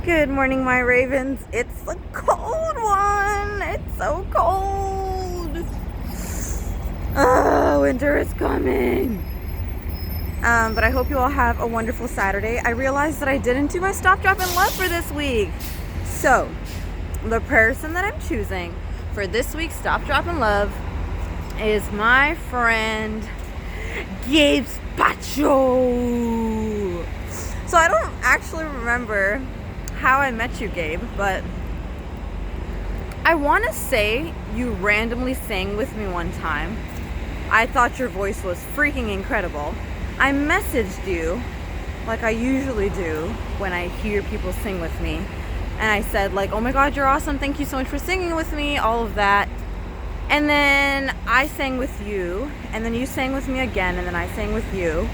Good morning, my ravens. It's a cold one. It's so cold. Oh, winter is coming. But I hope you all have a wonderful Saturday. I realized that I didn't do my Stop, Drop, and Love for this week. So, the person that I'm choosing for this week's Stop, Drop, and Love is my friend Gabe Spacho. So I don't actually remember how I met you, Gabe, but I want to say you randomly sang with me one time. I thought your voice was freaking incredible. I messaged you like I usually do when I hear people sing with me, and I said like, oh my god, you're awesome, thank you so much for singing with me, all of that. And then I sang with you, and then you sang with me again, and then I sang with you.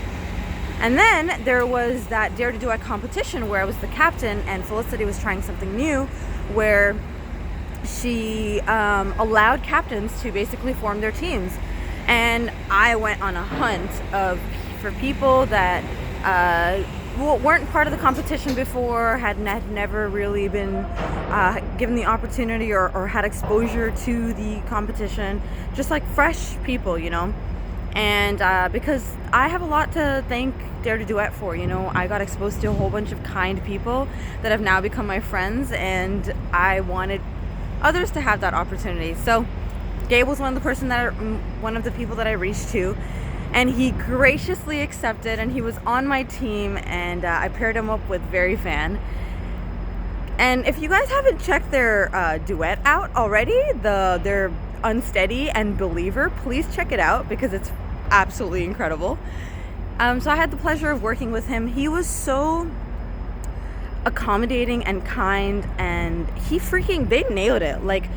And then there was that Dare to Duet competition where I was the captain and Felicity was trying something new where she allowed captains to basically form their teams. And I went on a hunt for people that weren't part of the competition before, had never really been given the opportunity or had exposure to the competition, just like fresh people, you know. And because I have a lot to thank Dare to Duet for, you know, I got exposed to a whole bunch of kind people that have now become my friends, and I wanted others to have that opportunity. So Gabe was one of the people that I reached to, and he graciously accepted, and he was on my team, and I paired him up with Very Fan. And if you guys haven't checked their duet out already, their Unsteady and Believer, please check it out because it's absolutely incredible. So I had the pleasure of working with him. He was so accommodating and kind, and they nailed it. Like,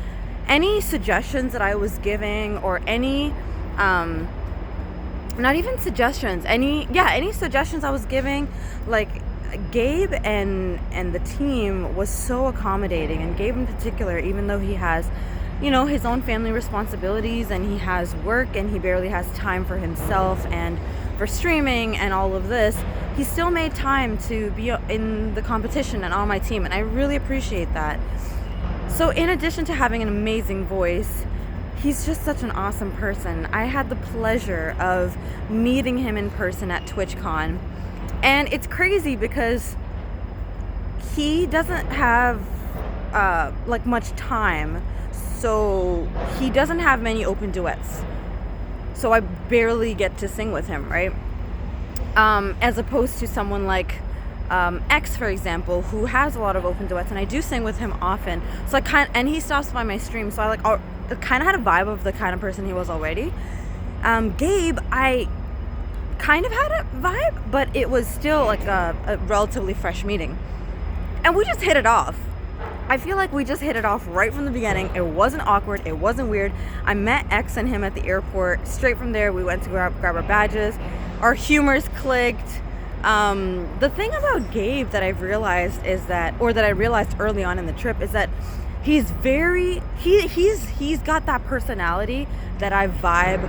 any suggestions that I was giving, or any not even suggestions, any suggestions I was giving, like, Gabe and the team was so accommodating. And Gabe in particular, even though he has, you know, his own family responsibilities, and he has work, and he barely has time for himself and for streaming and all of this, he still made time to be in the competition and on my team, and I really appreciate that. So in addition to having an amazing voice, he's just such an awesome person. I had the pleasure of meeting him in person at TwitchCon, and it's crazy because he doesn't have like much time. So he doesn't have many open duets. So I barely get to sing with him, right? As opposed to someone like X, for example, who has a lot of open duets, and I do sing with him often. So and he stops by my stream, so I kind of had a vibe of the kind of person he was already. Gabe, I kind of had a vibe, but it was still like a relatively fresh meeting, and we just hit it off. I feel like we just hit it off right from the beginning. It wasn't awkward. It wasn't weird. I met X and him at the airport. Straight from there, we went to grab our badges. Our humors clicked. The thing about Gabe that I've realized that I realized early on in the trip, is that he's got that personality that I vibe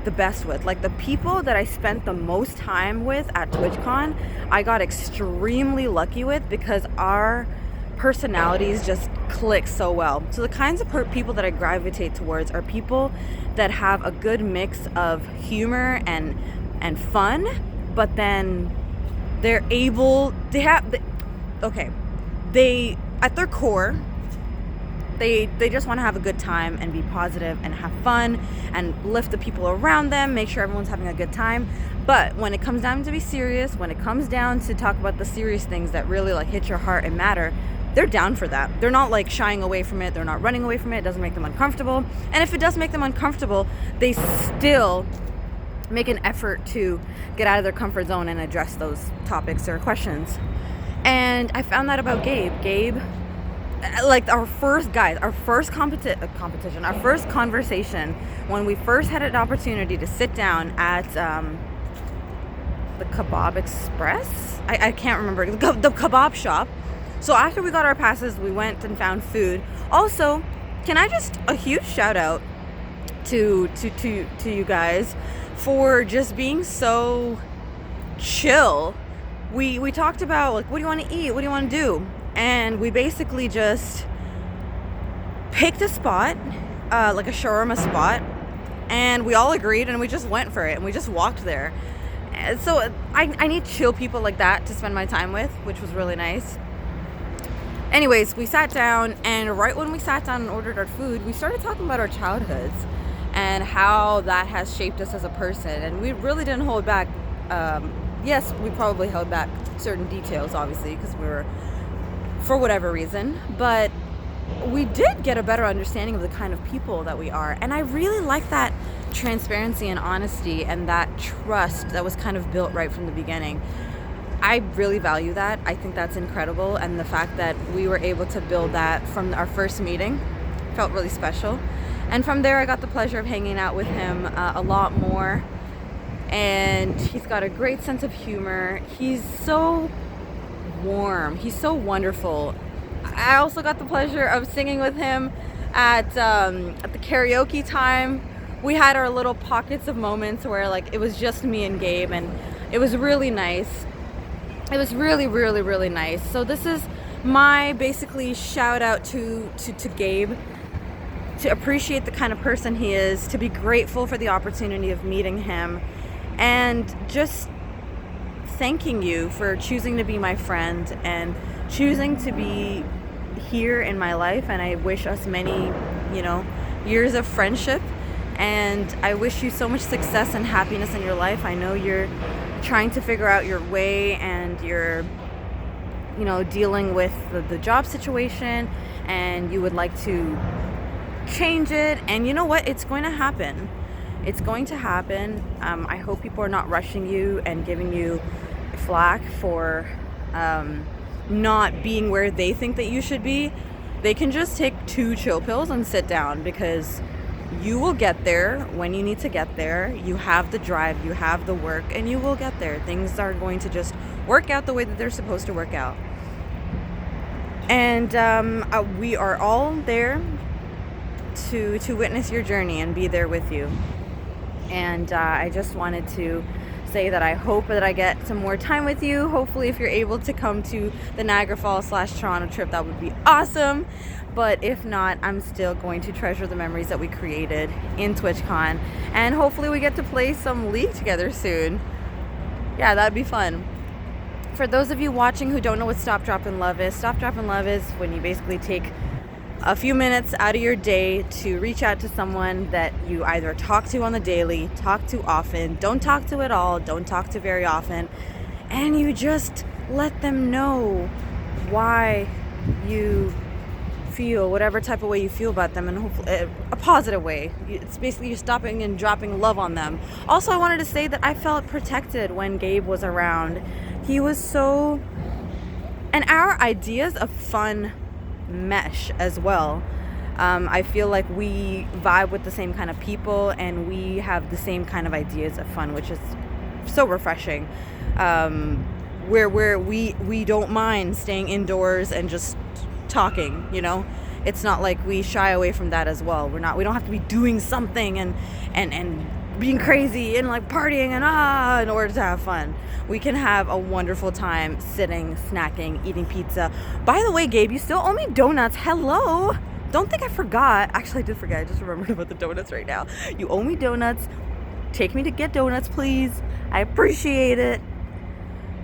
the best with. Like, the people that I spent the most time with at TwitchCon, I got extremely lucky with, because our personalities just click so well. So the kinds of people that I gravitate towards are people that have a good mix of humor and fun, but then at their core, they just want to have a good time and be positive and have fun and lift the people around them, make sure everyone's having a good time. But when it comes down to be serious, when it comes down to talk about the serious things that really like hit your heart and matter, they're down for that. They're not like shying away from it. They're not running away from it. It doesn't make them uncomfortable. And if it does make them uncomfortable, they still make an effort to get out of their comfort zone and address those topics or questions. And I found that about Gabe. Gabe, like our first conversation, when we first had an opportunity to sit down at the Kebab Express. I can't remember. The kebab shop. So after we got our passes, we went and found food. Also, can I just a huge shout out to you guys for just being so chill. We talked about like, what do you want to eat? What do you want to do? And we basically just picked a spot, like a shawarma spot, and we all agreed and we just went for it and we just walked there. And so I need chill people like that to spend my time with, which was really nice. Anyways, we sat down, and right when we sat down and ordered our food, we started talking about our childhoods and how that has shaped us as a person. And we really didn't hold back. Yes, we probably held back certain details, obviously, because we were, for whatever reason, but we did get a better understanding of the kind of people that we are. And I really like that transparency and honesty and that trust that was kind of built right from the beginning. I really value that. I think that's incredible. And the fact that we were able to build that from our first meeting felt really special. And from there, I got the pleasure of hanging out with him a lot more. And he's got a great sense of humor. He's so warm. He's so wonderful. I also got the pleasure of singing with him at the karaoke time. We had our little pockets of moments where like it was just me and Gabe, and it was really nice. It was really, really, really nice. So this is my basically shout out to Gabe, to appreciate the kind of person he is, to be grateful for the opportunity of meeting him, and just thanking you for choosing to be my friend and choosing to be here in my life. And I wish us many, years of friendship, and I wish you so much success and happiness in your life. I know you're trying to figure out your way, and you're dealing with the job situation, and you would like to change it, and you know what, it's going to happen. It's going to happen. I hope people are not rushing you and giving you flack for not being where they think that you should be. They can just take 2 chill pills and sit down, because you will get there when you need to get there. You have the drive, you have the work, and you will get there. Things are going to just work out the way that they're supposed to work out. And we are all there to witness your journey and be there with you. And I just wanted to say that I hope that I get some more time with you. Hopefully, if you're able to come to the Niagara Falls / Toronto trip, that would be awesome. But if not, I'm still going to treasure the memories that we created in TwitchCon. And hopefully we get to play some League together soon. Yeah, that'd be fun. For those of you watching who don't know what Stop, Drop, and Love is, Stop, Drop, and Love is when you basically take a few minutes out of your day to reach out to someone that you either talk to on the daily, talk to often, don't talk to at all, don't talk to very often, and you just let them know why you feel whatever type of way you feel about them, and hopefully a positive way. It's basically you stopping and dropping love on them. Also, I wanted to say that I felt protected when Gabe was around. He was so, and our ideas of fun mesh as well. I feel like we vibe with the same kind of people, and we have the same kind of ideas of fun, which is so refreshing. Where we don't mind staying indoors and just talking, it's not like we shy away from that as well. We don't have to be doing something and being crazy and like partying and in order to have fun. We can have a wonderful time sitting, snacking, eating pizza. By the way, Gabe, you still owe me donuts. Hello. Don't think I forgot. Actually, I did forget. I just remembered about the donuts right now. You owe me donuts. Take me to get donuts, please. I appreciate it.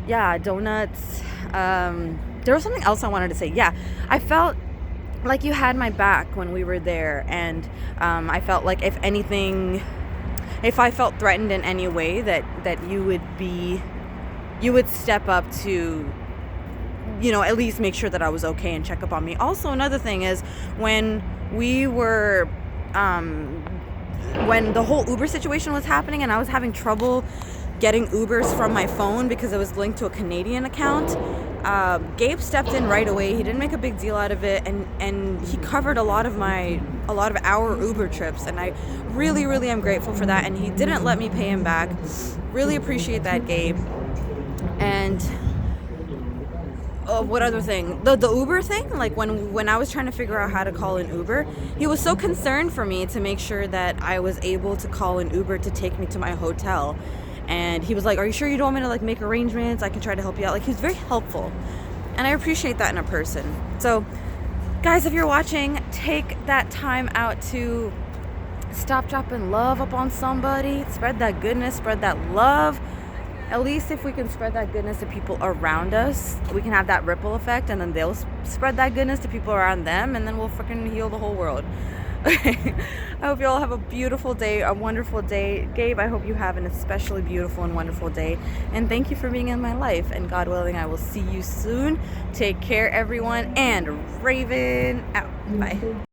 Yeah, donuts. There was something else I wanted to say. Yeah, I felt like you had my back when we were there, and I felt like if I felt threatened in any way, that you would step up to, at least make sure that I was okay and check up on me. Also, another thing is when we were, when the whole Uber situation was happening and I was having trouble getting Ubers from my phone because it was linked to a Canadian account, Gabe stepped in right away. He didn't make a big deal out of it, and he covered a lot of our Uber trips, and I really, really am grateful for that. And he didn't let me pay him back. Really appreciate that, Gabe. And what other thing? The Uber thing, like when I was trying to figure out how to call an Uber, he was so concerned for me to make sure that I was able to call an Uber to take me to my hotel. And he was like, are you sure you don't want me to like make arrangements? I can try to help you out. Like, he was very helpful. And I appreciate that in a person. So guys, if you're watching, take that time out to stop dropping love up on somebody. Spread that goodness, spread that love. At least if we can spread that goodness to people around us, we can have that ripple effect, and then they'll spread that goodness to people around them, and then we'll freaking heal the whole world. Okay. I hope you all have a beautiful day, a wonderful day. Gabe, I hope you have an especially beautiful and wonderful day. And thank you for being in my life. And God willing, I will see you soon. Take care, everyone. And Raven out. Bye.